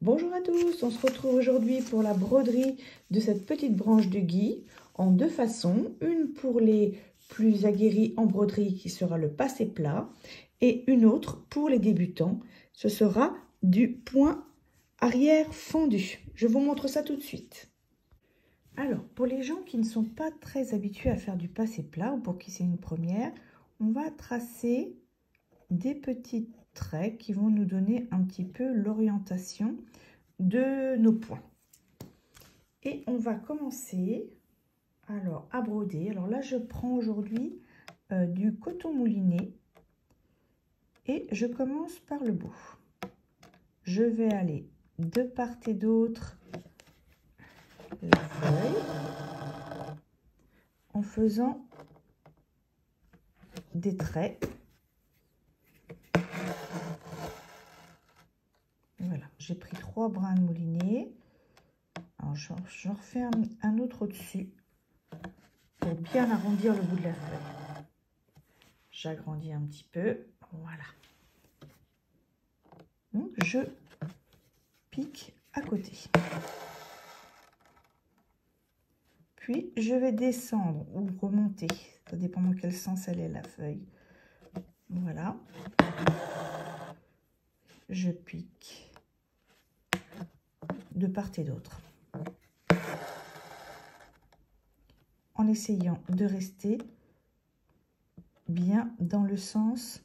Bonjour à tous, on se retrouve aujourd'hui pour la broderie de cette petite branche de gui en deux façons. Une pour les plus aguerris en broderie qui sera le passé plat et une autre pour les débutants. Ce sera du point arrière fendu. Je vous montre ça tout de suite. Alors, pour les gens qui ne sont pas très habitués à faire du passé plat ou pour qui c'est une première, on va tracer des petits traits qui vont nous donner un petit peu l'orientation de nos points. Et on va commencer alors à broder. Alors là, je prends aujourd'hui du coton mouliné et je commence par le bout. Je vais aller de part et d'autre la feuille en faisant des traits. Voilà, j'ai pris 3 brins de moulinet. Alors, j'en refais un autre au-dessus pour bien arrondir le bout de la feuille. J'agrandis un petit peu, voilà. Donc, je pique à côté. Puis, je vais descendre ou remonter. Ça dépend dans quel sens elle est, la feuille. Voilà. Je pique de part et d'autre. En essayant de rester bien dans le sens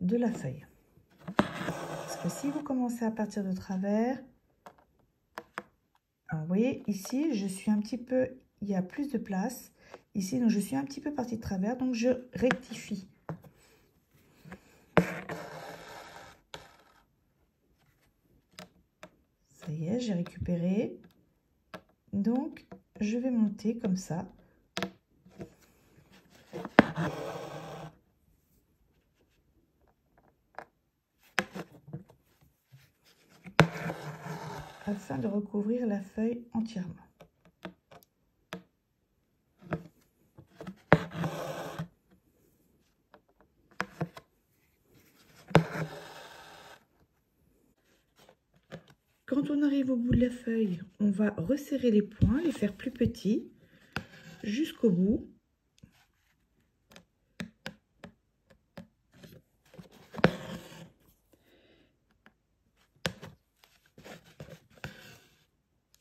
de la feuille. Parce que si vous commencez à partir de travers, alors vous voyez ici, je suis un petit peu, il y a plus de place. Ici, donc je suis un petit peu partie de travers, donc je rectifie. Ça y est, j'ai récupéré. Donc, je vais monter comme ça. Afin de recouvrir la feuille entièrement. Quand on arrive au bout de la feuille, on va resserrer les points, les faire plus petits jusqu'au bout.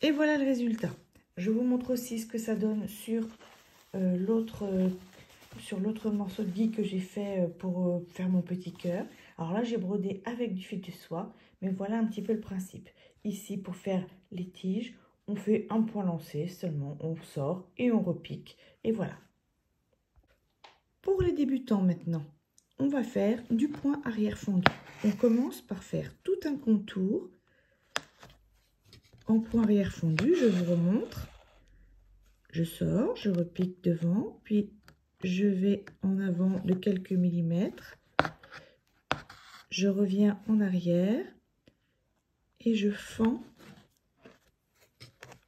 Et voilà le résultat. Je vous montre aussi ce que ça donne sur l'autre morceau de gui que j'ai fait pour faire mon petit cœur. Alors là, j'ai brodé avec du fil de soie, mais voilà un petit peu le principe. Ici, pour faire les tiges, on fait un point lancé seulement, on sort et on repique. Et voilà. Pour les débutants maintenant, on va faire du point arrière fendu. On commence par faire tout un contour en point arrière fondu, je vous remontre. Je sors, je repique devant, puis je vais en avant de quelques millimètres. Je reviens en arrière et je fends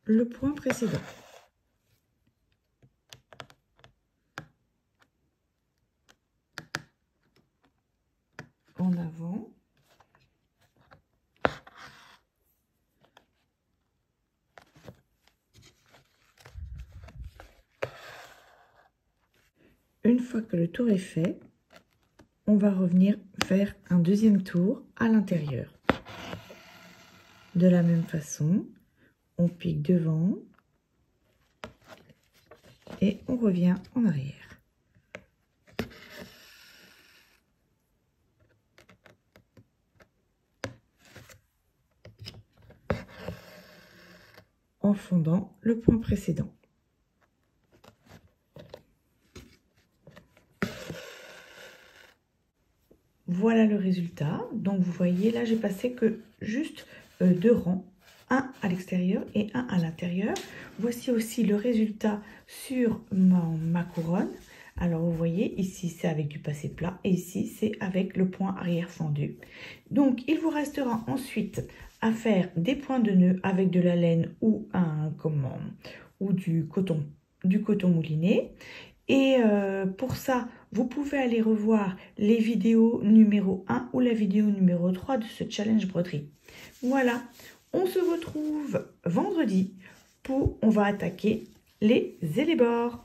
le point précédent. En avant. Une fois que le tour est fait, on va revenir faire un deuxième tour à l'intérieur. De la même façon, on pique devant et on revient en arrière. En fondant le point précédent. Voilà le résultat. Donc vous voyez, là j'ai passé que juste 2 rangs, un à l'extérieur et un à l'intérieur. Voici aussi le résultat sur ma couronne. Alors vous voyez, ici c'est avec du passé plat et ici c'est avec le point arrière fendu. Donc il vous restera ensuite à faire des points de nœud avec de la laine ou du coton mouliné. Et pour ça, vous pouvez aller revoir les vidéos numéro 1 ou la vidéo numéro 3 de ce challenge broderie. Voilà, on se retrouve vendredi on va attaquer les élébores.